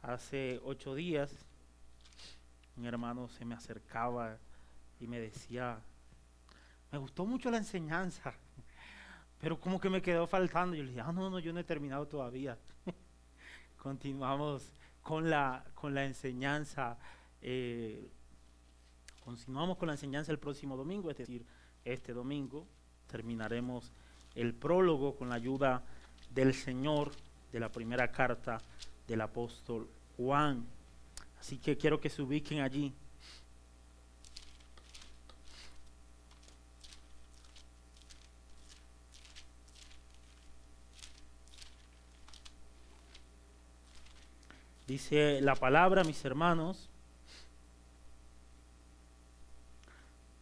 Hace 8 días un hermano se me acercaba y me decía, me gustó mucho la enseñanza, pero como que me quedó faltando. Yo le dije, no, yo no he terminado todavía. Continuamos con la enseñanza, eh, continuamos con la enseñanza el próximo domingo, es decir, este domingo terminaremos el prólogo con la ayuda del Señor de la primera carta del apóstol Juan. Así que quiero que se ubiquen allí. Dice la palabra, mis hermanos,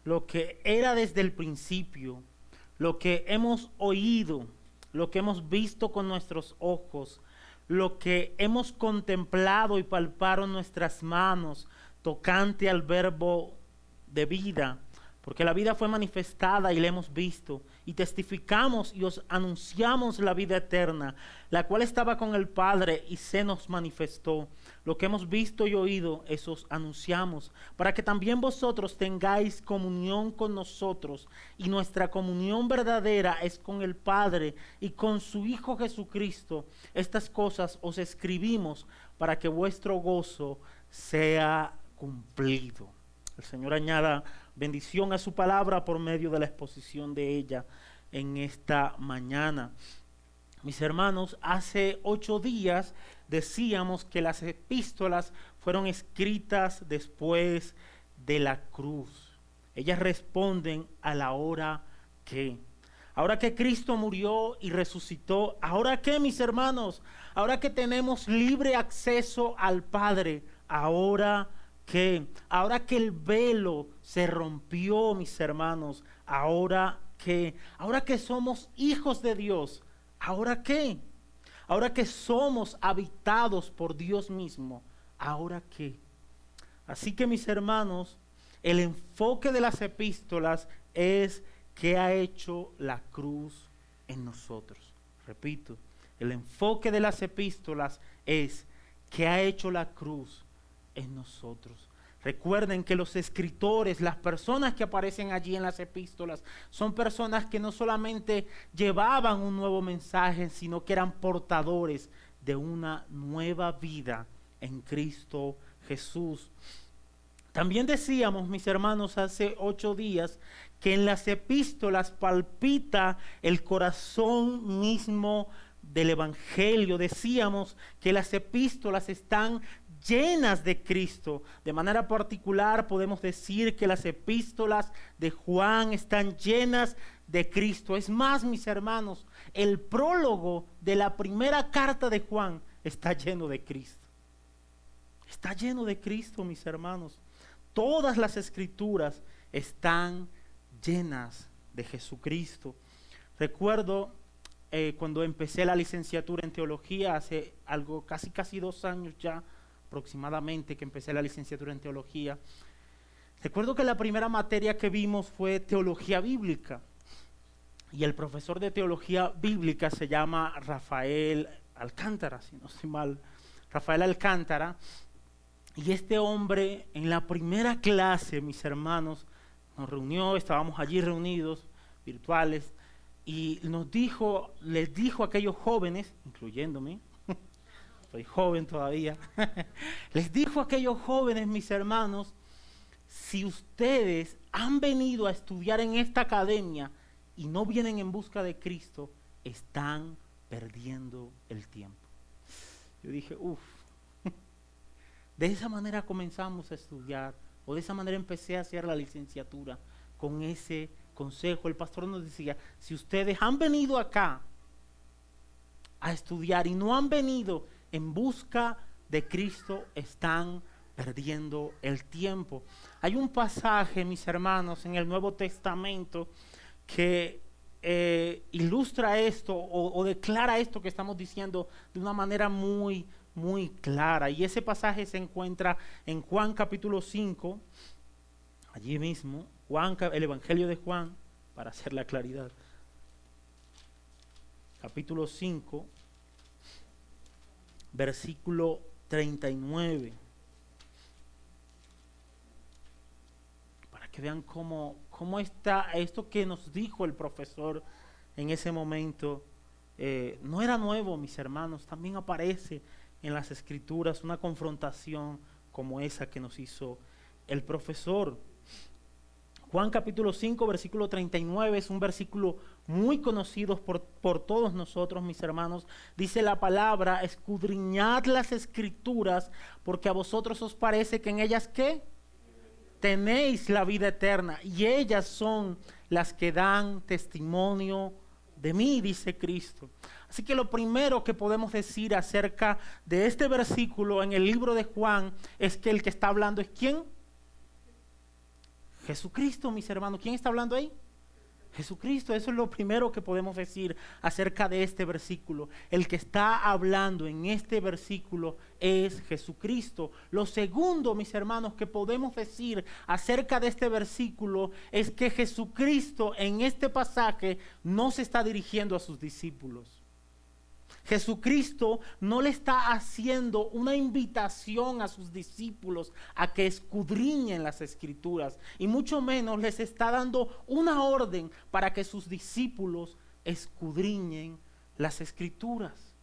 lo que era desde el principio, lo que hemos oído, lo que hemos visto con nuestros ojos, lo que hemos contemplado y palparon nuestras manos tocante al verbo de vida, porque la vida fue manifestada y la hemos visto, y testificamos y os anunciamos la vida eterna, la cual estaba con el Padre y se nos manifestó. Lo que hemos visto y oído, eso os anunciamos, para que también vosotros tengáis comunión con nosotros, y nuestra comunión verdadera es con el Padre y con su Hijo Jesucristo. Estas cosas os escribimos para que vuestro gozo sea cumplido. El Señor añada bendición a su palabra por medio de la exposición de ella en esta mañana. Mis hermanos, hace 8 días decíamos que las epístolas fueron escritas después de la cruz. Ellas responden a la hora que. Ahora que Cristo murió y resucitó, ¿ahora qué, mis hermanos? Ahora que tenemos libre acceso al Padre, ¿ahora qué? Ahora que el velo se rompió, mis hermanos, ¿ahora qué? Ahora que somos hijos de Dios, ¿ahora qué? Ahora que somos habitados por Dios mismo, ¿ahora qué? Así que, mis hermanos, el enfoque de las epístolas es ¿qué ha hecho la cruz en nosotros? Repito, el enfoque de las epístolas es ¿qué ha hecho la cruz en nosotros? Recuerden que los escritores, las personas que aparecen allí en las epístolas, son personas que no solamente llevaban un nuevo mensaje, sino que eran portadores de una nueva vida en Cristo Jesús. También decíamos, mis hermanos, hace 8 días, que en las epístolas palpita el corazón mismo del Evangelio. Decíamos que las epístolas están llenas de Cristo. De manera particular podemos decir que las epístolas de Juan están llenas de Cristo. Es más, mis hermanos, el prólogo de la primera carta de Juan está lleno de Cristo. Está lleno de Cristo, mis hermanos. Todas las escrituras están llenas de Jesucristo. Recuerdo cuando empecé la licenciatura en teología, hace algo, casi 2 años ya aproximadamente que empecé la licenciatura en teología. Recuerdo que la primera materia que vimos fue teología bíblica. Y el profesor de teología bíblica se llama Rafael Alcántara, si no estoy mal, Rafael Alcántara. Y este hombre en la primera clase, mis hermanos, nos reunió, estábamos allí reunidos, virtuales, y les dijo a aquellos jóvenes, incluyéndome, soy joven todavía, les dijo a aquellos jóvenes, mis hermanos, si ustedes han venido a estudiar en esta academia y no vienen en busca de Cristo, están perdiendo el tiempo. Yo dije, de esa manera comenzamos a estudiar, o de esa manera empecé a hacer la licenciatura, con ese consejo. El pastor nos decía, si ustedes han venido acá a estudiar y no han venido en busca de Cristo, están perdiendo el tiempo. Hay un pasaje, mis hermanos, en el Nuevo Testamento que ilustra esto o declara esto que estamos diciendo de una manera muy clara, y ese pasaje se encuentra en Juan capítulo 5, allí mismo, el Evangelio de Juan, para hacer la claridad, capítulo 5, versículo 39. Para que vean cómo está esto que nos dijo el profesor en ese momento. No era nuevo, mis hermanos, también aparece en las escrituras una confrontación como esa que nos hizo el profesor. Juan capítulo 5, versículo 39, es un versículo muy conocido por todos nosotros, mis hermanos. Dice la palabra: escudriñad las escrituras, porque a vosotros os parece que en ellas, ¿qué? Tenéis la vida eterna, y ellas son las que dan testimonio de mí, dice Cristo. Así que lo primero que podemos decir acerca de este versículo en el libro de Juan es que el que está hablando es ¿quién? Jesucristo, mis hermanos. ¿Quién está hablando ahí? Jesucristo. Eso es lo primero que podemos decir acerca de este versículo. El que está hablando en este versículo es Jesucristo. Lo segundo, mis hermanos, que podemos decir acerca de este versículo es que Jesucristo en este pasaje no se está dirigiendo a sus discípulos. Jesucristo no le está haciendo una invitación a sus discípulos a que escudriñen las escrituras, y mucho menos les está dando una orden para que sus discípulos escudriñen las escrituras.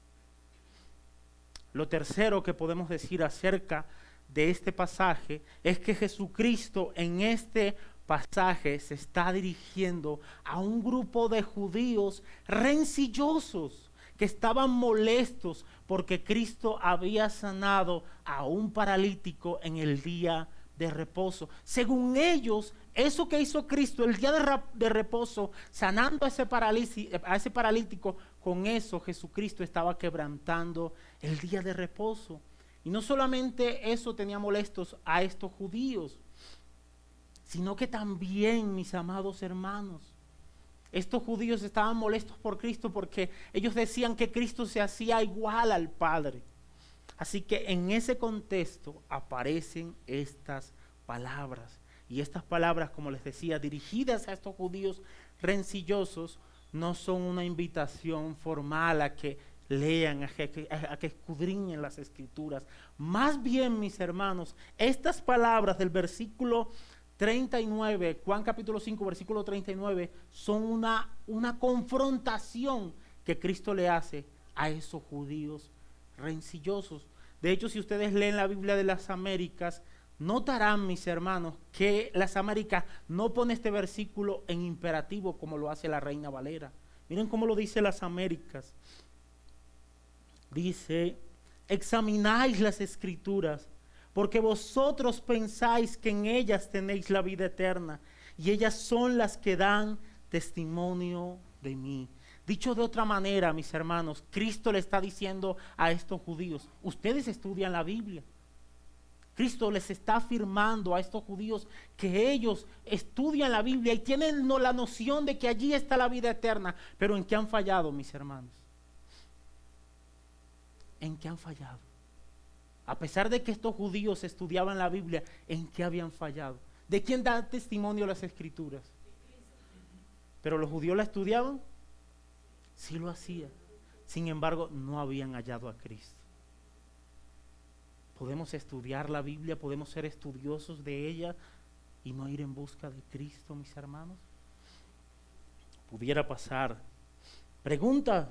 Lo tercero que podemos decir acerca de este pasaje es que Jesucristo en este pasaje se está dirigiendo a un grupo de judíos rencillosos que estaban molestos porque Cristo había sanado a un paralítico en el día de reposo. Según ellos, eso que hizo Cristo el día de reposo, sanando a ese paralítico, con eso Jesucristo estaba quebrantando el día de reposo. Y no solamente eso tenía molestos a estos judíos, sino que también, mis amados hermanos, estos judíos estaban molestos por Cristo porque ellos decían que Cristo se hacía igual al Padre. Así que en ese contexto aparecen estas palabras. Y estas palabras, como les decía, dirigidas a estos judíos rencillosos, no son una invitación formal a que lean, a que escudriñen las escrituras. Más bien, mis hermanos, estas palabras del versículo 39, Juan capítulo 5, versículo 39, son una confrontación que Cristo le hace a esos judíos rencillosos. De hecho, si ustedes leen la Biblia de las Américas, notarán, mis hermanos, que las Américas no pone este versículo en imperativo como lo hace la Reina Valera. Miren cómo lo dice las Américas. Dice: examináis las escrituras, porque vosotros pensáis que en ellas tenéis la vida eterna, y ellas son las que dan testimonio de mí. Dicho de otra manera, mis hermanos, Cristo le está diciendo a estos judíos: ustedes estudian la Biblia. Cristo les está afirmando a estos judíos que ellos estudian la Biblia y tienen la noción de que allí está la vida eterna. Pero ¿en qué han fallado, mis hermanos? ¿En qué han fallado? A pesar de que estos judíos estudiaban la Biblia, ¿en qué habían fallado? ¿De quién da testimonio las escrituras? ¿Pero los judíos la estudiaban? Sí lo hacían. Sin embargo, no habían hallado a Cristo. Podemos estudiar la Biblia, podemos ser estudiosos de ella y no ir en busca de Cristo, mis hermanos. Pudiera pasar. Pregunta: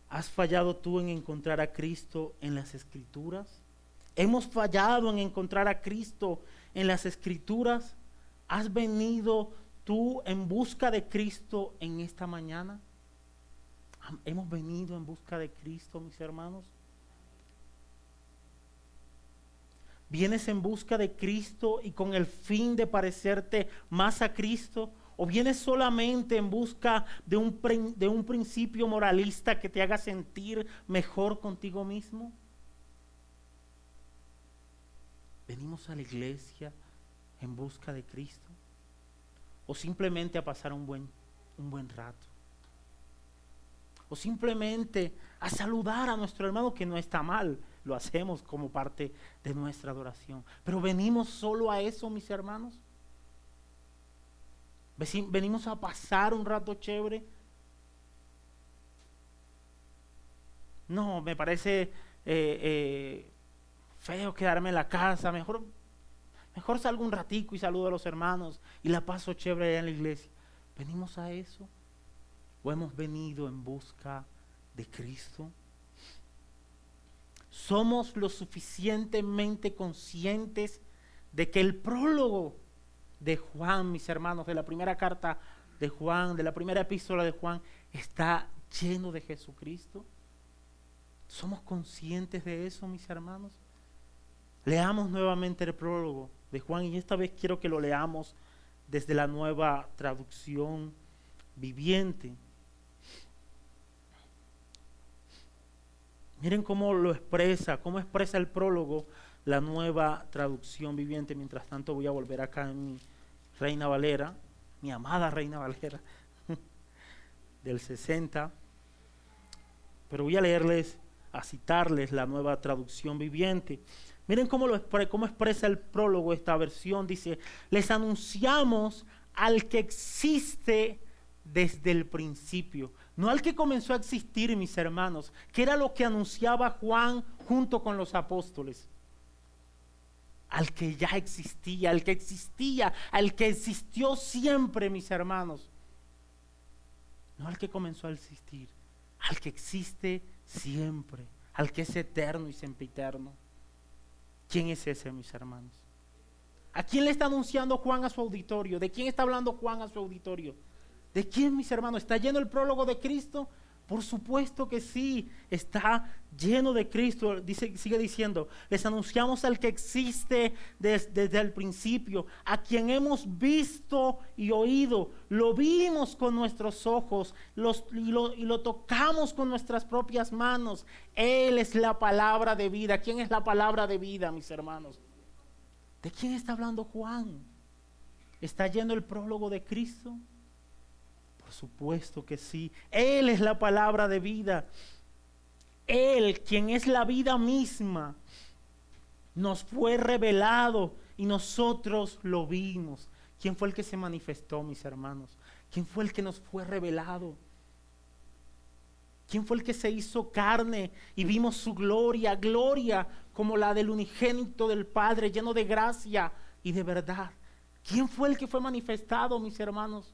¿has fallado tú en encontrar a Cristo en las Escrituras? ¿Hemos fallado en encontrar a Cristo en las Escrituras? ¿Has venido tú en busca de Cristo en esta mañana? ¿Hemos venido en busca de Cristo, mis hermanos? ¿Vienes en busca de Cristo y con el fin de parecerte más a Cristo? ¿O vienes solamente en busca de un principio moralista que te haga sentir mejor contigo mismo? ¿Venimos a la iglesia en busca de Cristo? ¿O simplemente a pasar un buen rato? ¿O simplemente a saludar a nuestro hermano, que no está mal? Lo hacemos como parte de nuestra adoración. Pero ¿venimos solo a eso, mis hermanos? ¿Venimos a pasar un rato chévere? No, me parece feo quedarme en la casa, mejor salgo un ratico y saludo a los hermanos y la paso chévere allá en la iglesia. ¿Venimos a eso? ¿O hemos venido en busca de Cristo? ¿Somos lo suficientemente conscientes de que el prólogo de Juan, mis hermanos, de la primera carta de Juan, de la primera epístola de Juan, está lleno de Jesucristo? ¿Somos conscientes de eso, mis hermanos? Leamos nuevamente el prólogo de Juan y esta vez quiero que lo leamos desde la Nueva Traducción Viviente. Miren cómo lo expresa, cómo expresa el prólogo la Nueva Traducción Viviente. Mientras tanto voy a volver acá en mi Reina Valera, mi amada Reina Valera del 60, pero voy a leerles, a citarles la Nueva Traducción Viviente. Miren cómo expresa el prólogo esta versión. Dice: les anunciamos al que existe desde el principio, no al que comenzó a existir, mis hermanos, que era lo que anunciaba Juan junto con los apóstoles. Al que ya existía, al que existió siempre, mis hermanos. No al que comenzó a existir, al que existe siempre, al que es eterno y sempiterno. ¿Quién es ese, mis hermanos? ¿A quién le está anunciando Juan a su auditorio? ¿De quién está hablando Juan a su auditorio? ¿De quién, mis hermanos? ¿Está lleno el prólogo de Cristo? Por supuesto que sí, está lleno de Cristo. Sigue diciendo: les anunciamos al que existe desde el principio, a quien hemos visto y oído. Lo vimos con nuestros ojos y lo tocamos con nuestras propias manos. Él es la palabra de vida. ¿Quién es la palabra de vida, mis hermanos? ¿De quién está hablando Juan? ¿Está lleno el prólogo de Cristo? Por supuesto que sí. Él es la palabra de vida. Él, quien es la vida misma, nos fue revelado y nosotros lo vimos. ¿Quién fue el que se manifestó, mis hermanos? ¿Quién fue el que nos fue revelado? ¿Quién fue el que se hizo carne y vimos su gloria? Gloria como la del unigénito del Padre, lleno de gracia y de verdad. ¿Quién fue el que fue manifestado, mis hermanos?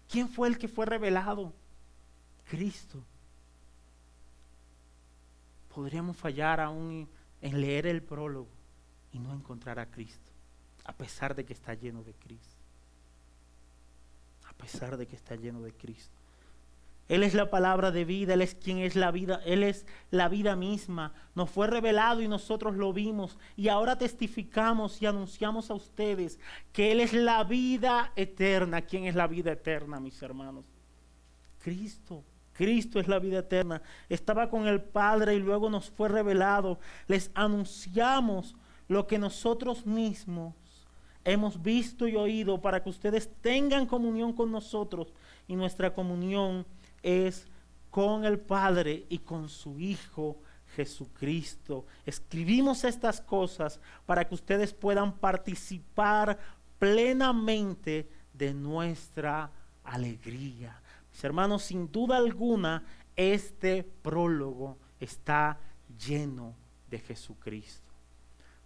¿Quién fue el que fue revelado? Cristo. Podríamos fallar aún en leer el prólogo y no encontrar a Cristo, a pesar de que está lleno de Cristo. A pesar de que está lleno de Cristo. Él es la palabra de vida, Él es quien es la vida, Él es la vida misma. Nos fue revelado y nosotros lo vimos. Y ahora testificamos y anunciamos a ustedes que Él es la vida eterna. ¿Quién es la vida eterna, mis hermanos? Cristo. Cristo es la vida eterna. Estaba con el Padre y luego nos fue revelado. Les anunciamos lo que nosotros mismos hemos visto y oído para que ustedes tengan comunión con nosotros. Y nuestra comunión es con el Padre y con su Hijo Jesucristo. Escribimos estas cosas para que ustedes puedan participar plenamente de nuestra alegría. Mis hermanos, sin duda alguna, este prólogo está lleno de Jesucristo.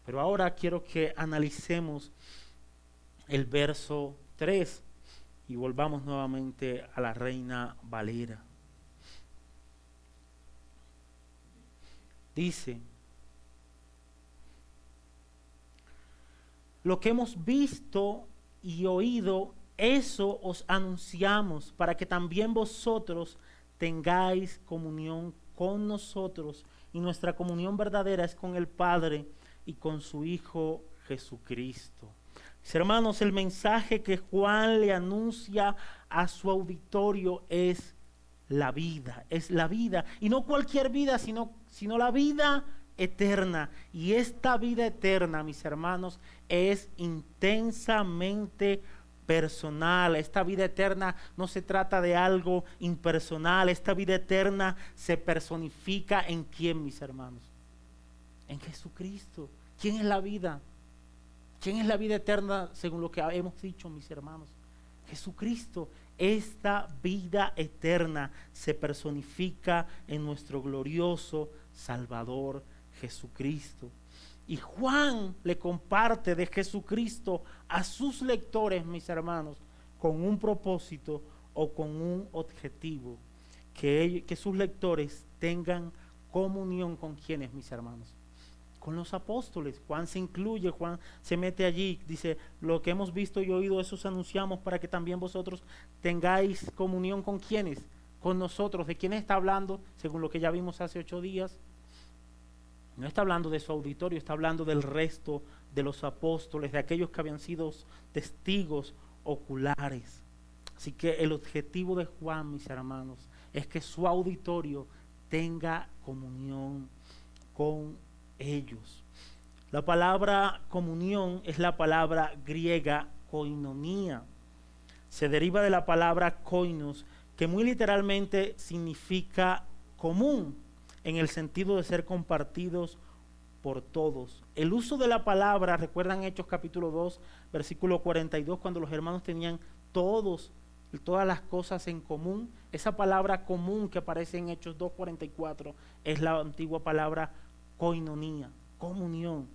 Pero ahora quiero que analicemos el verso 3 y volvamos nuevamente a la Reina Valera. Dice: lo que hemos visto y oído, eso os anunciamos, para que también vosotros tengáis comunión con nosotros. Y nuestra comunión verdadera es con el Padre y con su Hijo Jesucristo. Mis hermanos, el mensaje que Juan le anuncia a su auditorio es la vida. Es la vida, y no cualquier vida, sino la vida eterna. Y esta vida eterna, mis hermanos, es intensamente personal. Esta vida eterna no se trata de algo impersonal. Esta vida eterna se personifica en ¿quién, mis hermanos? En Jesucristo. ¿Quién es la vida? ¿Quién es la vida eterna según lo que hemos dicho, mis hermanos? Jesucristo. Esta vida eterna se personifica en nuestro glorioso Salvador Jesucristo. Y Juan le comparte de Jesucristo a sus lectores, mis hermanos, con un propósito o con un objetivo, que sus lectores tengan comunión con quienes, mis hermanos, con los apóstoles. Juan se incluye, Juan se mete allí, dice: lo que hemos visto y oído, eso os anunciamos, para que también vosotros tengáis comunión con quienes, con nosotros. ¿De quién está hablando? Según lo que ya vimos hace 8 días, no está hablando de su auditorio, está hablando del resto de los apóstoles, de aquellos que habían sido testigos oculares. Así que el objetivo de Juan, mis hermanos, es que su auditorio tenga comunión con ellos. La palabra comunión es la palabra griega koinonia. Se deriva de la palabra koinos, que muy literalmente significa común, en el sentido de ser compartidos por todos. El uso de la palabra, recuerdan Hechos capítulo 2, versículo 42, cuando los hermanos tenían todas las cosas en común. Esa palabra común que aparece en Hechos 2:44 es la antigua palabra koinonia, comunión.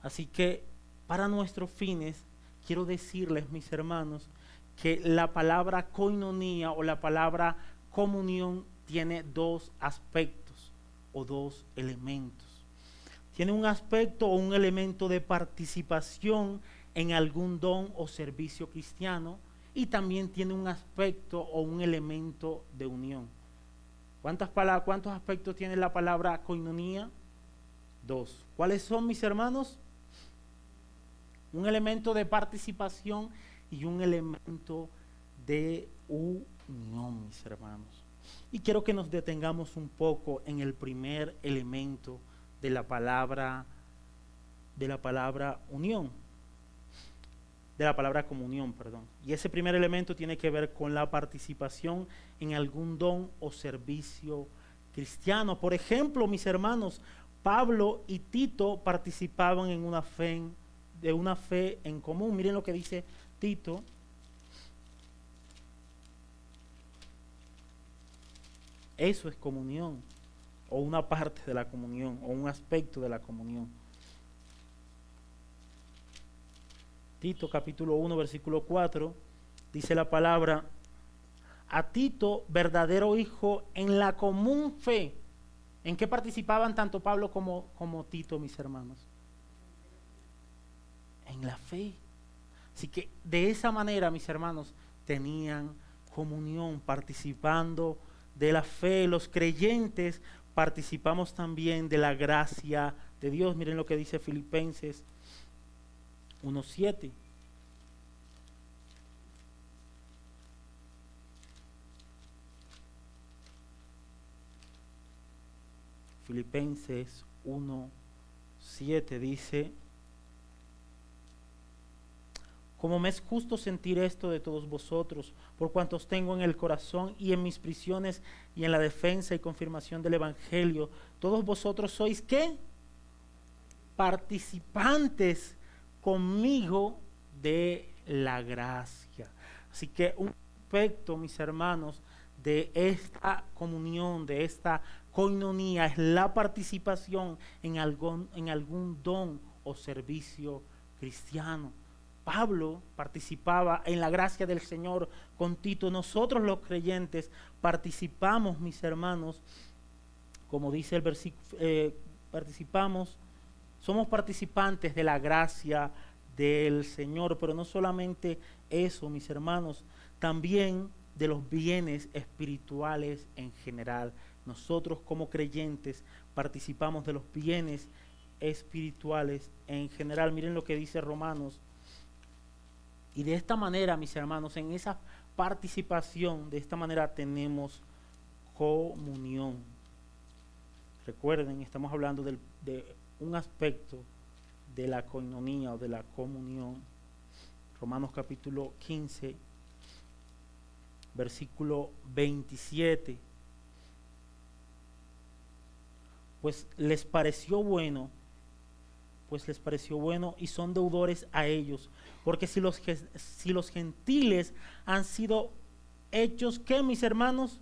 Así que para nuestros fines, quiero decirles, mis hermanos, que la palabra koinonia o la palabra comunión tiene 2 aspectos o 2 elementos. Tiene un aspecto o un elemento de participación en algún don o servicio cristiano, y también tiene un aspecto o un elemento de unión. ¿Cuántos aspectos tiene la palabra koinonia? 2. ¿Cuáles son, mis hermanos? Un elemento de participación y un elemento de unión, mis hermanos. Y quiero que nos detengamos un poco en el primer elemento de la palabra unión, de la palabra comunión, perdón. Y ese primer elemento tiene que ver con la participación en algún don o servicio cristiano. Por ejemplo, mis hermanos, Pablo y Tito participaban en de una fe en común. Miren lo que dice Tito. Eso es comunión, o una parte de la comunión, o un aspecto de la comunión. Tito capítulo 1, versículo 4, dice la palabra: a Tito, verdadero hijo, en la común fe. ¿En qué participaban tanto Pablo como Tito, mis hermanos? En la fe. Así que de esa manera, mis hermanos, tenían comunión, participando de la fe. Los creyentes participamos también de la gracia de Dios. Miren lo que dice Filipenses 1:7. Filipenses 1:7 dice: como me es justo sentir esto de todos vosotros, por cuantos tengo en el corazón y en mis prisiones y en la defensa y confirmación del Evangelio, todos vosotros sois, ¿qué? Participantes conmigo de la gracia. Así que un aspecto, mis hermanos, de esta comunión, de esta koinonia, es la participación en algún don o servicio cristiano. Pablo participaba en la gracia del Señor con Tito. Nosotros los creyentes participamos, mis hermanos, como dice el versículo, somos participantes de la gracia del Señor, pero no solamente eso, mis hermanos, también de los bienes espirituales en general. Nosotros como creyentes participamos de los bienes espirituales en general. Miren lo que dice Romanos. Y de esta manera, mis hermanos, en esa participación, de esta manera tenemos comunión. Recuerden, estamos hablando de un aspecto de la koinonía o de la comunión. Romanos capítulo 15, versículo 27. Pues les pareció bueno y son deudores a ellos, porque si los gentiles han sido hechos, ¿qué, mis hermanos?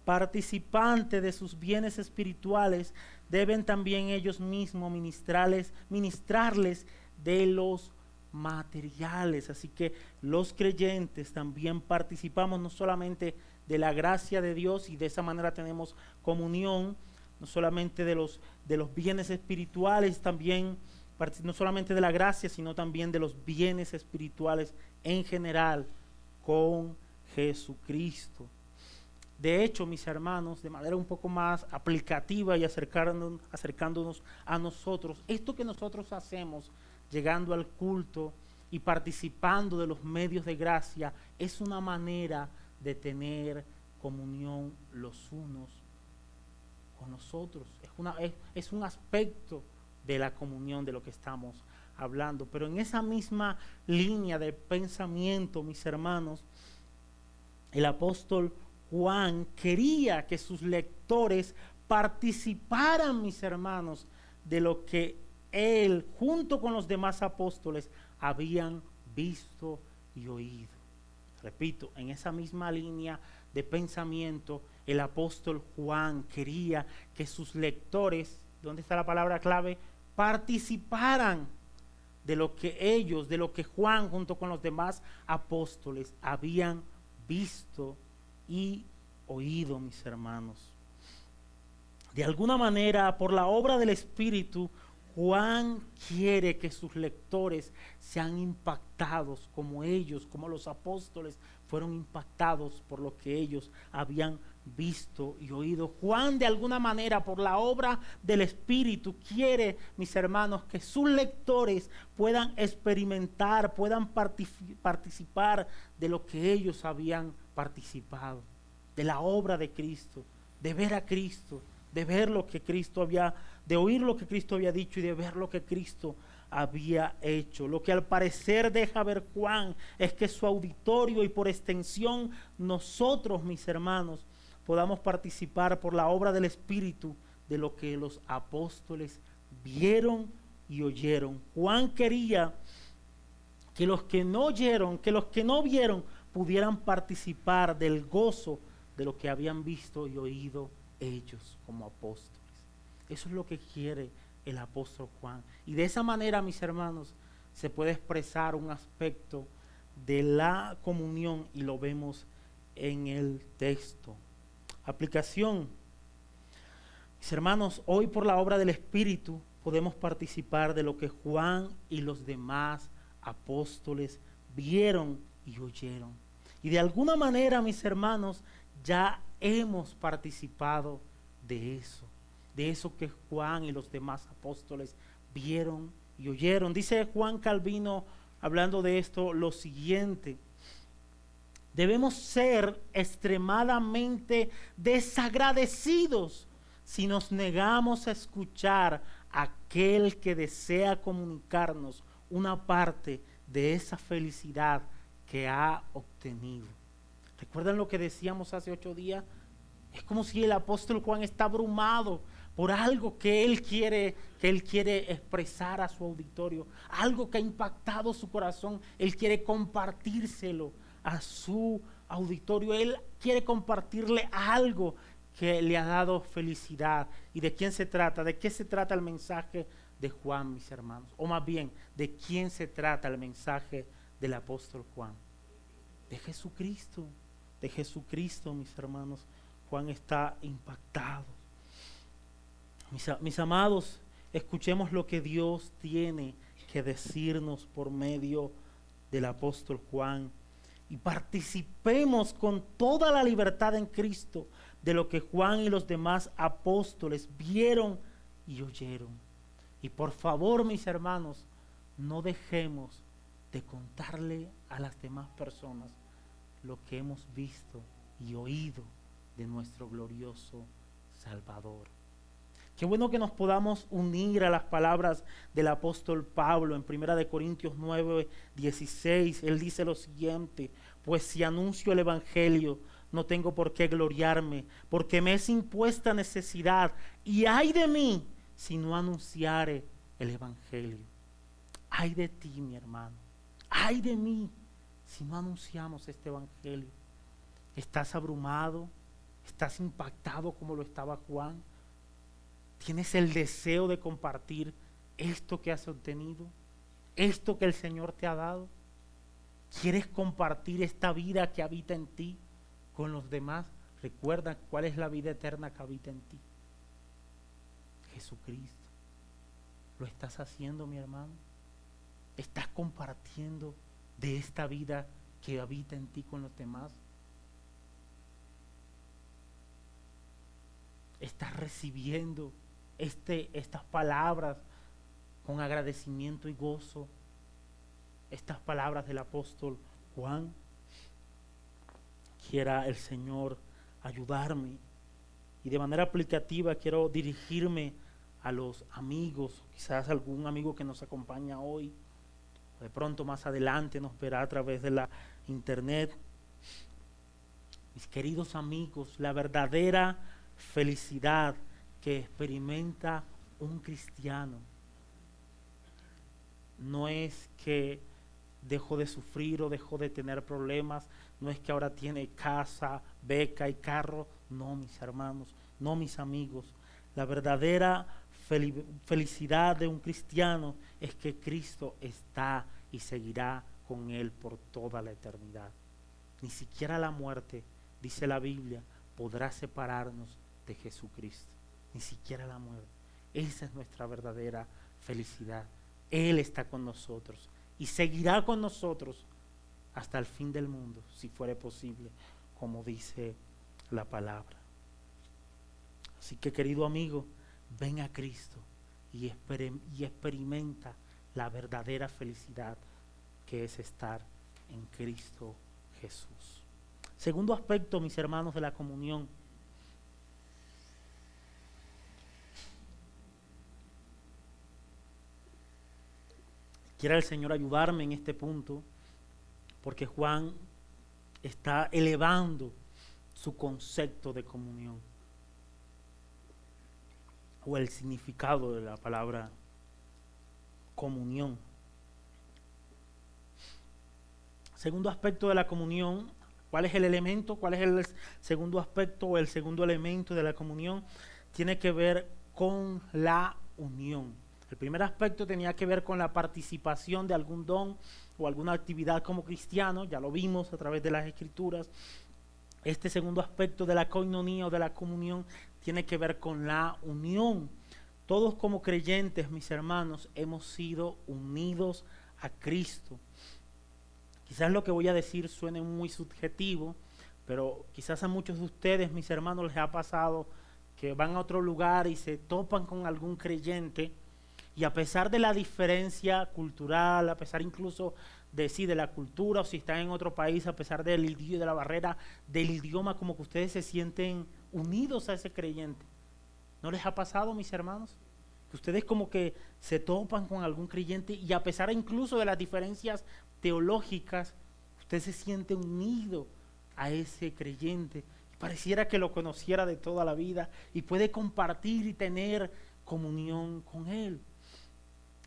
participantes de sus bienes espirituales, deben también ellos mismos ministrarles de los materiales. Así que los creyentes también participamos no solamente de la gracia de Dios, y de esa manera tenemos comunión, no solamente de los bienes espirituales, también no solamente de la gracia, sino también de los bienes espirituales en general con Jesucristo. De hecho, mis hermanos, de manera un poco más aplicativa y acercándonos a nosotros, esto que nosotros hacemos llegando al culto y participando de los medios de gracia es una manera de tener comunión los unos con los otros. Es un aspecto de la comunión de lo que estamos hablando. Pero en esa misma línea de pensamiento, mis hermanos, el apóstol Juan quería que sus lectores participaran, mis hermanos, de lo que él, junto con los demás apóstoles, habían visto y oído. Repito, en esa misma línea de pensamiento, el apóstol Juan quería que sus lectores, ¿dónde está la palabra clave?, participaran de lo que ellos, de lo que Juan junto con los demás apóstoles habían visto y oído, mis hermanos. De alguna manera, por la obra del Espíritu, Juan quiere que sus lectores sean impactados como ellos, como los apóstoles fueron impactados por lo que ellos habían visto y oído. Juan, de alguna manera, por la obra del Espíritu, quiere, mis hermanos, que sus lectores puedan experimentar, puedan participar de lo que ellos habían participado, de la obra de Cristo, de ver a Cristo, de ver lo que Cristo había, de oír lo que Cristo había dicho y de ver lo que Cristo había hecho. Lo que al parecer deja ver Juan es que su auditorio y por extensión nosotros, mis hermanos, podamos participar por la obra del Espíritu de lo que los apóstoles vieron y oyeron. Juan quería que los que no oyeron, que los que no vieron pudieran participar del gozo de lo que habían visto y oído ellos como apóstoles. Eso es lo que quiere el apóstol Juan. Y de esa manera, mis hermanos, se puede expresar un aspecto de la comunión y lo vemos en el texto. Aplicación. Mis hermanos, hoy por la obra del Espíritu podemos participar de lo que Juan y los demás apóstoles vieron y oyeron. Y de alguna manera, mis hermanos, ya hemos participado de eso que Juan y los demás apóstoles vieron y oyeron. Dice Juan Calvino, hablando de esto, lo siguiente: debemos ser extremadamente desagradecidos si nos negamos a escuchar a aquel que desea comunicarnos una parte de esa felicidad que ha obtenido. ¿Recuerdan lo que decíamos hace 8 días? Es como si el apóstol Juan está abrumado por algo que él quiere expresar a su auditorio, algo que ha impactado su corazón. Él quiere compartírselo a su auditorio. Él quiere compartirle algo que le ha dado felicidad. ¿Y de quién se trata? ¿De qué se trata el mensaje de Juan, mis hermanos? O más bien, ¿de quién se trata el mensaje del apóstol Juan? De Jesucristo. De Jesucristo, mis hermanos. Juan está impactado. Mis amados, escuchemos lo que Dios tiene que decirnos por medio del apóstol Juan y participemos con toda la libertad en Cristo de lo que Juan y los demás apóstoles vieron y oyeron. Y por favor, mis hermanos, no dejemos de contarle a las demás personas lo que hemos visto y oído de nuestro glorioso Salvador. Qué bueno que nos podamos unir a las palabras del apóstol Pablo en 1 Corintios 9:16. Él dice lo siguiente: pues si anuncio el evangelio, no tengo por qué gloriarme, porque me es impuesta necesidad, y ay de mí si no anunciare el evangelio. Ay de ti, mi hermano, ay de mí si no anunciamos este evangelio. ¿Estás abrumado? ¿Estás impactado como lo estaba Juan? ¿Tienes el deseo de compartir esto que has obtenido? ¿Esto que el Señor te ha dado? ¿Quieres compartir esta vida que habita en ti con los demás? Recuerda cuál es la vida eterna que habita en ti. Jesucristo. ¿Lo estás haciendo, mi hermano? ¿Estás compartiendo de esta vida que habita en ti con los demás? ¿Estás recibiendo estas palabras con agradecimiento y gozo? Estas palabras del apóstol Juan. Quiera el Señor ayudarme, y de manera aplicativa quiero dirigirme a los amigos, quizás algún amigo que nos acompaña hoy, o de pronto más adelante nos verá a través de la internet. Mis queridos amigos, la verdadera felicidad que experimenta un cristiano no es que dejó de sufrir o dejó de tener problemas, no es que ahora tiene casa, beca y carro. No, mis hermanos, no, mis amigos. La verdadera felicidad de un cristiano es que Cristo está y seguirá con él por toda la eternidad. Ni siquiera la muerte, dice la Biblia, podrá separarnos de Jesucristo. Ni siquiera la muerte. Esa es nuestra verdadera felicidad. Él está con nosotros y seguirá con nosotros hasta el fin del mundo, si fuere posible, como dice la palabra. Así que, querido amigo, ven a Cristo y experimenta la verdadera felicidad que es estar en Cristo Jesús. Segundo aspecto, mis hermanos, de la comunión. Quiera el Señor ayudarme en este punto, porque Juan está elevando su concepto de comunión, o el significado de la palabra comunión. Segundo aspecto de la comunión. ¿Cuál es el elemento? ¿Cuál es el segundo aspecto o el segundo elemento de la comunión? Tiene que ver con la unión. El primer aspecto tenía que ver con la participación de algún don o alguna actividad como cristiano, ya lo vimos a través de las Escrituras. Este segundo aspecto de la koinonía o de la comunión tiene que ver con la unión. Todos como creyentes, mis hermanos, hemos sido unidos a Cristo. Quizás lo que voy a decir suene muy subjetivo, pero quizás a muchos de ustedes, mis hermanos, les ha pasado que van a otro lugar y se topan con algún creyente, y a pesar de la diferencia cultural, a pesar incluso de la cultura, o si están en otro país, a pesar de la barrera del idioma, como que ustedes se sienten unidos a ese creyente. ¿No les ha pasado, mis hermanos? Que ustedes como que se topan con algún creyente y a pesar incluso de las diferencias teológicas, usted se siente unido a ese creyente. Pareciera que lo conociera de toda la vida y puede compartir y tener comunión con él.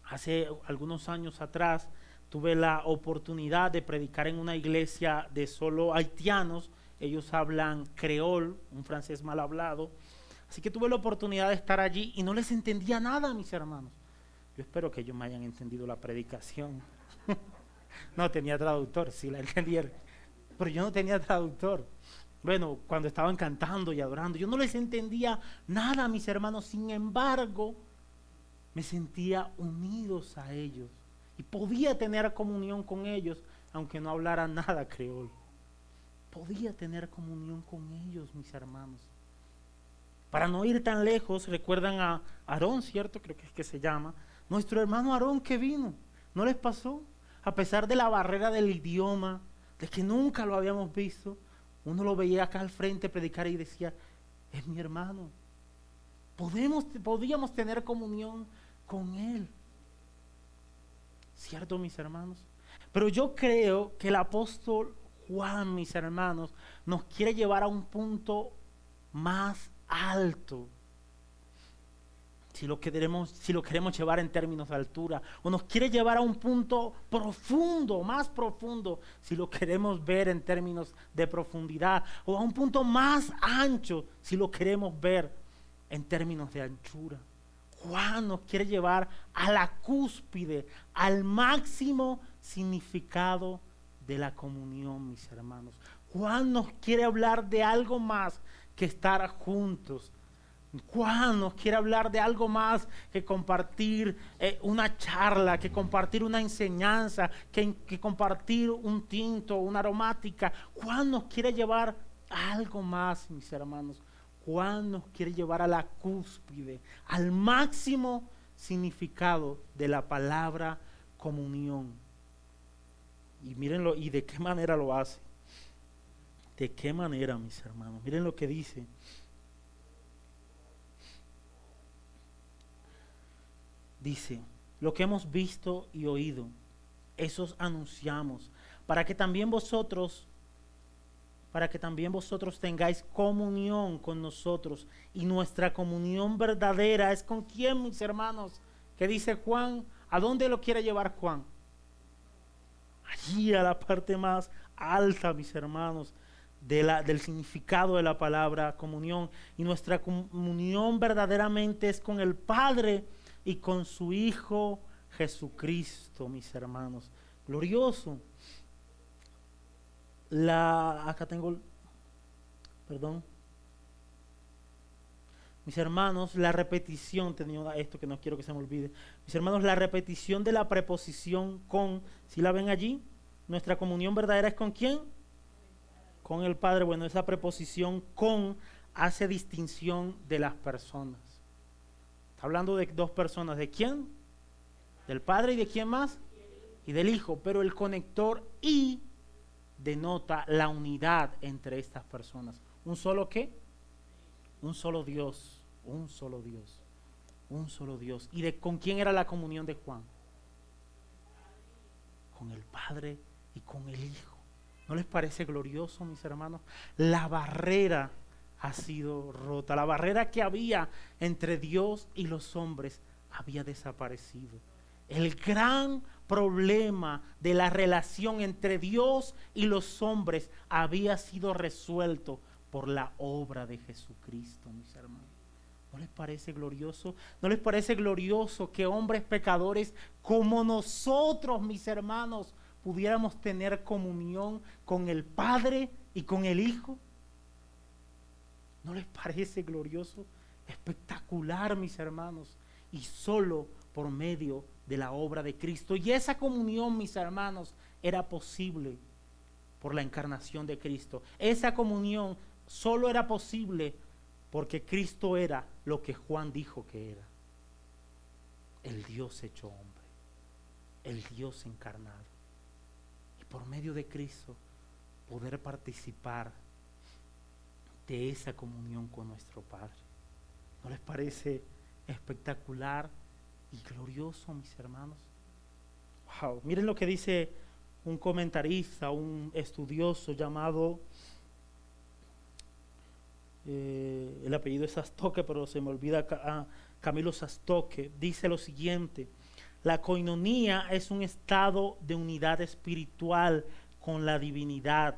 Hace algunos años atrás tuve la oportunidad de predicar en una iglesia de solo haitianos. Ellos hablan creol, un francés mal hablado. Así que tuve la oportunidad de estar allí y no les entendía nada, mis hermanos. Yo espero que ellos me hayan entendido la predicación. No tenía traductor, sí la entendieron, pero yo no tenía traductor. Bueno, cuando estaban cantando y adorando, yo no les entendía nada, mis hermanos. Sin embargo, me sentía unidos a ellos y podía tener comunión con ellos, aunque no hablara nada creol. Podía tener comunión con ellos, mis hermanos. Para no ir tan lejos, recuerdan a Aarón, ¿cierto? Creo que es que se llama. Nuestro hermano Aarón que vino, ¿no les pasó? A pesar de la barrera del idioma, de que nunca lo habíamos visto, uno lo veía acá al frente predicar y decía, es mi hermano. Podíamos tener comunión con él. ¿Cierto, mis hermanos? Pero yo creo que el apóstol Juan, mis hermanos, nos quiere llevar a un punto más alto. si lo queremos llevar en términos de altura, o nos quiere llevar a un punto profundo, más profundo, si lo queremos ver en términos de profundidad, o a un punto más ancho, si lo queremos ver en términos de anchura. Juan nos quiere llevar a la cúspide, al máximo significado de la comunión, mis hermanos. Juan nos quiere hablar de algo más que estar juntos. Juan nos quiere hablar de algo más que compartir una charla, que compartir una enseñanza, que compartir un tinto, una aromática. Juan nos quiere llevar a algo más, mis hermanos. Juan nos quiere llevar a la cúspide, al máximo significado de la palabra comunión. Y mírenlo, y de qué manera lo hace. De qué manera, mis hermanos. Miren lo que dice. Dice, lo que hemos visto y oído, esos anunciamos, para que también vosotros tengáis comunión con nosotros. Y nuestra comunión verdadera es con quién, mis hermanos. ¿Qué dice Juan? ¿A dónde lo quiere llevar Juan? Allí a la parte más alta, mis hermanos, del significado de la palabra comunión. Y nuestra comunión verdaderamente es con el Padre y con su Hijo Jesucristo, mis hermanos. Glorioso. Acá tengo, perdón. Mis hermanos, la repetición, tenía esto que no quiero que se me olvide. Mis hermanos, la repetición de la preposición con, ¿sí la ven allí? Nuestra comunión verdadera es ¿con quién? Con el Padre. Bueno, esa preposición con hace distinción de las personas. Está hablando de dos personas. ¿De quién? Del Padre, y ¿de quién más? Y del Hijo. Pero el conector y denota la unidad entre estas personas. ¿Un solo qué? Un solo Dios, un solo Dios, un solo Dios. ¿Y con quién era la comunión de Juan? Con el Padre y con el Hijo. ¿No les parece glorioso, mis hermanos? La barrera ha sido rota. La barrera que había entre Dios y los hombres había desaparecido. El gran problema de la relación entre Dios y los hombres había sido resuelto por la obra de Jesucristo, mis hermanos. ¿No les parece glorioso? ¿No les parece glorioso que hombres pecadores como nosotros, mis hermanos, pudiéramos tener comunión con el Padre y con el Hijo? ¿No les parece glorioso? Espectacular, mis hermanos. Y solo por medio de la obra de Cristo. Y esa comunión, mis hermanos, era posible por la encarnación de Cristo. Esa comunión solo era posible porque Cristo era lo que Juan dijo que era. El Dios hecho hombre. El Dios encarnado. Y por medio de Cristo poder participar de esa comunión con nuestro Padre. ¿No les parece espectacular y glorioso, mis hermanos? Wow. Miren lo que dice un comentarista, un estudioso llamado, el apellido es Sastoque, pero se me olvida, Camilo Sastoque. Dice lo siguiente: la coinonía es un estado de unidad espiritual con la divinidad,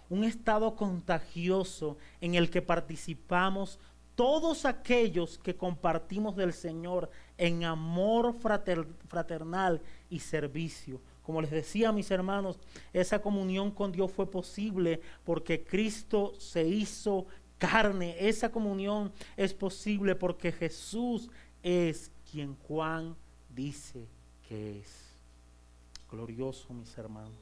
un estado contagioso en el que participamos todos aquellos que compartimos del Señor en amor fraternal y servicio. Como les decía, mis hermanos, esa comunión con Dios fue posible porque Cristo se hizo carne. Esa comunión es posible porque Jesús es quien Juan dice que es. Glorioso, mis hermanos.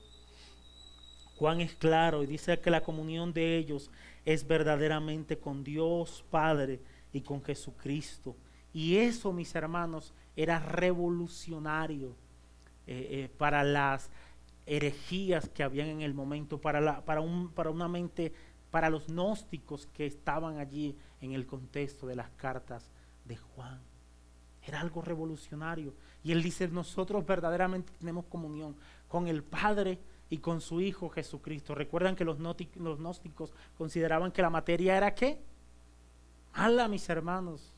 Juan es claro y dice que la comunión de ellos es verdaderamente con Dios Padre y con Jesucristo. Y eso, mis hermanos, era revolucionario para las herejías que habían en el momento, para los gnósticos que estaban allí en el contexto de las cartas de Juan. Era algo revolucionario. Y él dice, nosotros verdaderamente tenemos comunión con el Padre y con su Hijo Jesucristo. Recuerdan que los gnósticos consideraban que la materia era ¿qué? Mala, mis hermanos.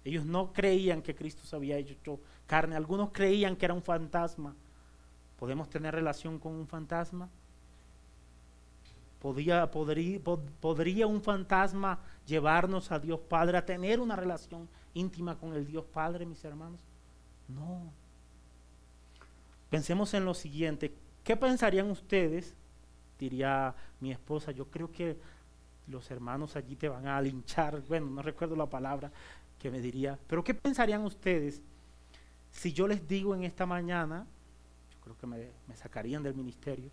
Ellos no creían que Cristo se había hecho carne. Algunos creían que era un fantasma. ¿Podemos tener relación con un fantasma? ¿Podría un fantasma llevarnos a Dios Padre a tener una relación íntima con el Dios Padre, mis hermanos? No. Pensemos en lo siguiente. ¿Qué pensarían ustedes? Diría mi esposa, yo creo que los hermanos allí te van a linchar. Bueno, no recuerdo la palabra que me diría. Pero ¿qué pensarían ustedes si yo les digo en esta mañana? Yo creo que me sacarían del ministerio.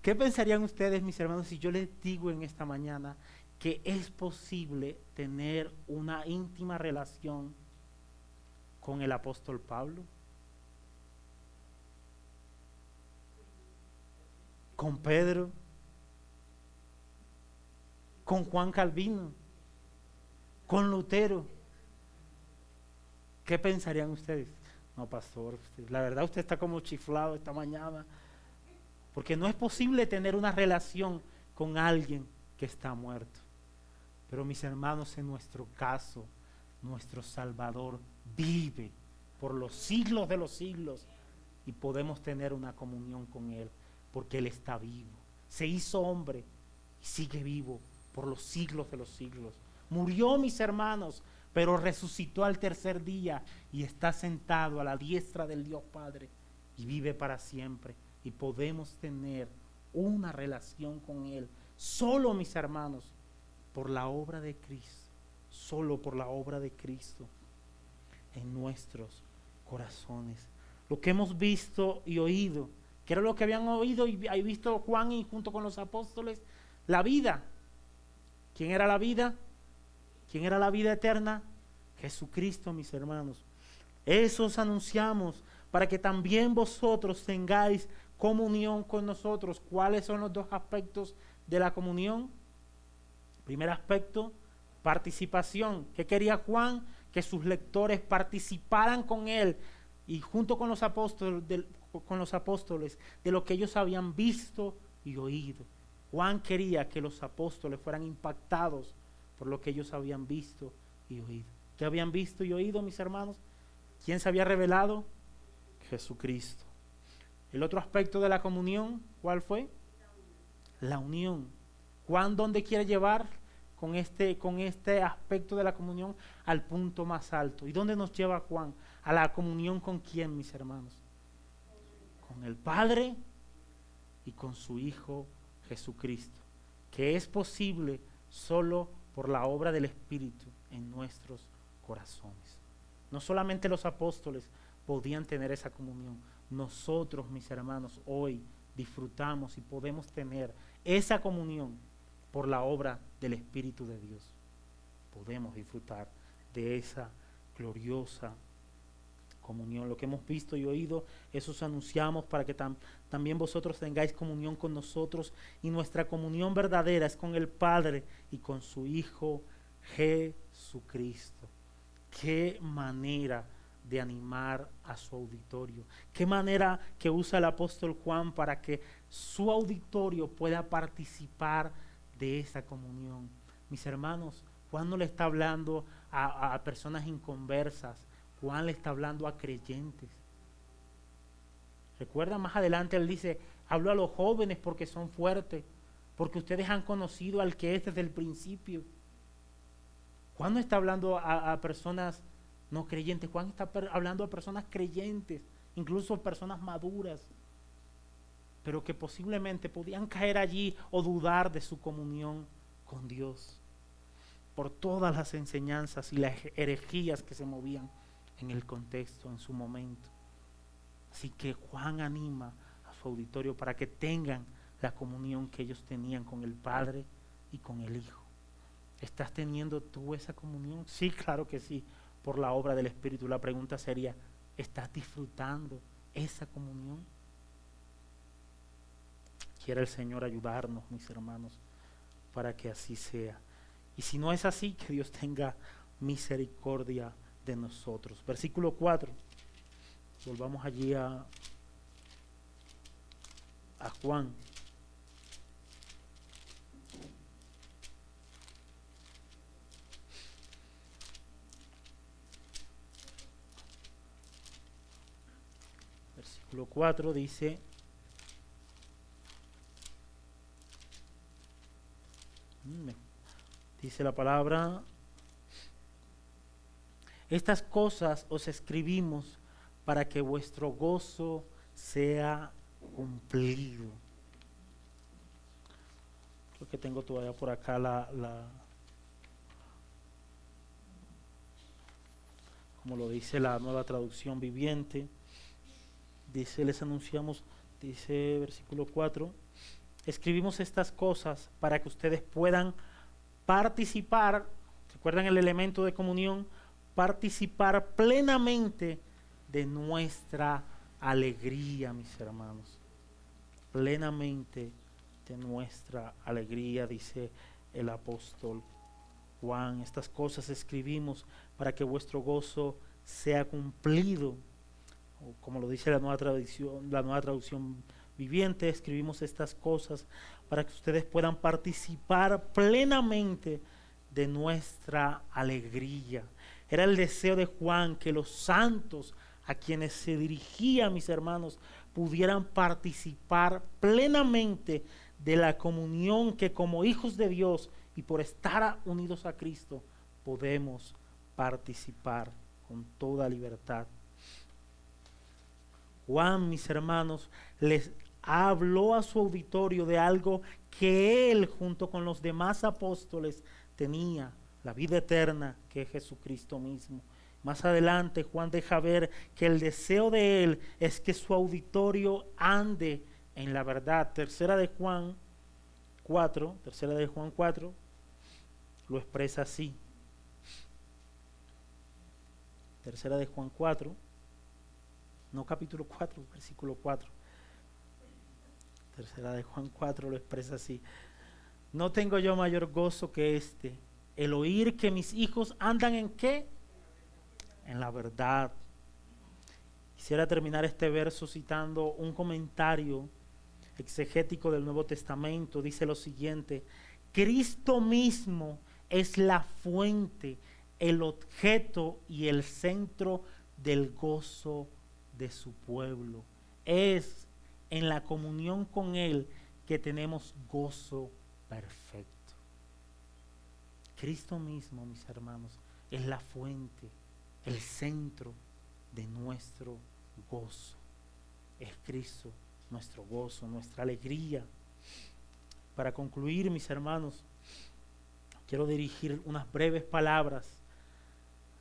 ¿Qué pensarían ustedes, mis hermanos, si yo les digo en esta mañana que es posible tener una íntima relación con el apóstol Pablo? Con Pedro, con Juan Calvino, con Lutero. ¿Qué pensarían ustedes? No, pastor, la verdad usted está como chiflado esta mañana, porque no es posible tener una relación con alguien que está muerto. Pero mis hermanos, en nuestro caso, nuestro Salvador vive por los siglos de los siglos y podemos tener una comunión con Él, porque Él está vivo. Se hizo hombre y sigue vivo por los siglos de los siglos. Murió, mis hermanos, pero resucitó al tercer día y está sentado a la diestra del Dios Padre y vive para siempre. Y podemos tener una relación con Él, solo, mis hermanos, por la obra de Cristo, solo por la obra de Cristo en nuestros corazones. Lo que hemos visto y oído, que era lo que habían oído y visto Juan y junto con los apóstoles, la vida. ¿Quién era la vida? ¿Quién era la vida eterna? Jesucristo, mis hermanos. Eso os anunciamos para que también vosotros tengáis comunión con nosotros. ¿Cuáles son los dos aspectos de la comunión? Primer aspecto, participación. ¿Qué quería Juan? Que sus lectores participaran con él y junto con los apóstoles de lo que ellos habían visto y oído. Juan quería que los apóstoles fueran impactados por lo que ellos habían visto y oído. ¿Qué habían visto y oído, mis hermanos? ¿Quién se había revelado? Jesucristo. El otro aspecto de la comunión, ¿cuál fue? La unión. Juan, ¿dónde quiere llevar con este aspecto de la comunión? Al punto más alto. ¿Y dónde nos lleva Juan? A la comunión con quién, mis hermanos? Con el Padre y con su Hijo Jesucristo, que es posible solo por la obra del Espíritu en nuestros corazones. No solamente los apóstoles podían tener esa comunión, nosotros, mis hermanos, hoy disfrutamos y podemos tener esa comunión por la obra del Espíritu de Dios. Podemos disfrutar de esa gloriosa comunión. Lo que hemos visto y oído, eso os anunciamos para que también vosotros tengáis comunión con nosotros, y nuestra comunión verdadera es con el Padre y con su Hijo Jesucristo. Qué manera de animar a su auditorio, qué manera que usa el apóstol Juan para que su auditorio pueda participar de esa comunión. Mis hermanos, Juan no le está hablando a personas inconversas, Juan le está hablando a creyentes. Recuerda, más adelante él dice, hablo a los jóvenes porque son fuertes, porque ustedes han conocido al que es desde el principio. Juan no está hablando a personas no creyentes, Juan está hablando a personas creyentes, incluso personas maduras, pero que posiblemente podían caer allí o dudar de su comunión con Dios, por todas las enseñanzas y las herejías que se movían en el contexto, en su momento. Así que Juan anima a su auditorio para que tengan la comunión que ellos tenían con el Padre y con el Hijo. ¿Estás teniendo tú esa comunión? Sí, claro que sí, por la obra del Espíritu. La pregunta sería, ¿estás disfrutando esa comunión? Quiere el Señor ayudarnos, mis hermanos, para que así sea. Y si no es así, que Dios tenga misericordia de nosotros. Versículo 4. Volvamos allí a Juan. versículo 4 dice: dice la palabra: estas cosas os escribimos para que vuestro gozo sea cumplido. Creo que tengo todavía por acá como lo dice la Nueva Traducción Viviente. Dice, les anunciamos, dice versículo 4, escribimos estas cosas para que ustedes puedan participar, ¿recuerdan el elemento de comunión? Participar plenamente de nuestra alegría, mis hermanos. Plenamente de nuestra alegría, dice el apóstol Juan. Estas cosas escribimos para que vuestro gozo sea cumplido. O como lo dice la Nueva Traducción Viviente, escribimos estas cosas para que ustedes puedan participar plenamente de nuestra alegría. Era el deseo de Juan que los santos a quienes se dirigía, mis hermanos, pudieran participar plenamente de la comunión que como hijos de Dios y por estar unidos a Cristo podemos participar con toda libertad. Juan, mis hermanos, les habló a su auditorio de algo que él junto con los demás apóstoles tenía, la vida eterna, que es Jesucristo mismo. Más adelante Juan deja ver que el deseo de él es que su auditorio ande en la verdad. Tercera de Juan 4 lo expresa así. Tercera de Juan 4, no capítulo 4, versículo 4. Tercera de Juan 4 lo expresa así: no tengo yo mayor gozo que este, el oír que mis hijos andan en ¿qué? En la verdad. Quisiera terminar este verso citando un comentario exegético del Nuevo Testamento. Dice lo siguiente: Cristo mismo es la fuente, el objeto y el centro del gozo de su pueblo. Es en la comunión con Él que tenemos gozo perfecto. Cristo mismo, mis hermanos, es la fuente, el centro de nuestro gozo. Es Cristo nuestro gozo, nuestra alegría. Para concluir, mis hermanos, quiero dirigir unas breves palabras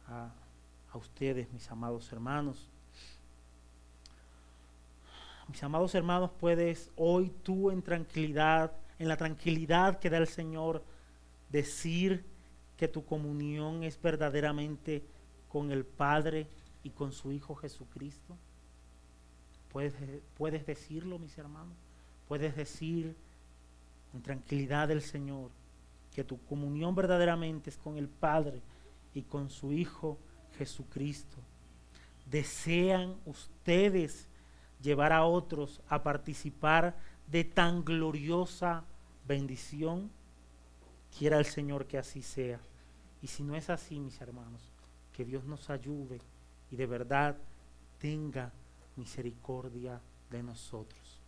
a ustedes, mis amados hermanos. Mis amados hermanos, puedes hoy tú en tranquilidad, en la tranquilidad que da el Señor, decir que tu comunión es verdaderamente con el Padre y con su Hijo Jesucristo. ¿Puedes decirlo, mis hermanos? Puedes decir en tranquilidad del Señor que tu comunión verdaderamente es con el Padre y con su Hijo Jesucristo. ¿Desean ustedes llevar a otros a participar de tan gloriosa bendición? Quiera el Señor que así sea. Y si no es así, mis hermanos, que Dios nos ayude y de verdad tenga misericordia de nosotros.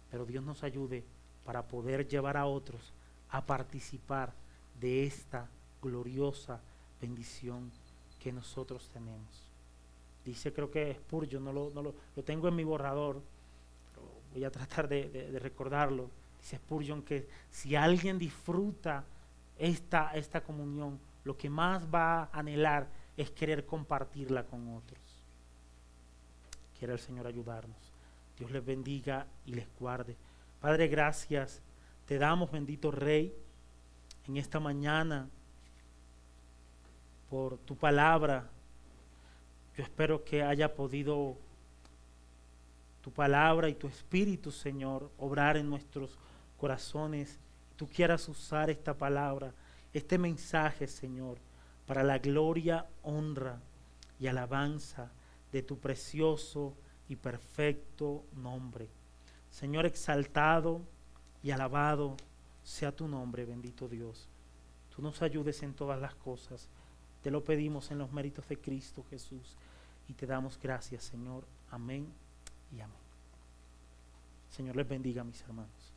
Pero Dios nos ayude para poder llevar a otros a participar de esta gloriosa bendición que nosotros tenemos. Dice, creo que Spurgeon, lo tengo en mi borrador, pero voy a tratar de recordarlo. Dice Spurgeon que si alguien disfruta esta comunión, lo que más va a anhelar es querer compartirla con otros. Quiera el Señor ayudarnos. Dios les bendiga y les guarde. Padre, gracias te damos, bendito Rey, en esta mañana por tu palabra. Yo espero que haya podido tu palabra y tu Espíritu, Señor, obrar en nuestros corazones. Tú quieras usar esta palabra, este mensaje, Señor, para la gloria, honra y alabanza de tu precioso y perfecto nombre. Señor, exaltado y alabado sea tu nombre, bendito Dios. Tú nos ayudes en todas las cosas. Te lo pedimos en los méritos de Cristo Jesús y te damos gracias, Señor. Amén y amén. Señor les bendiga, mis hermanos.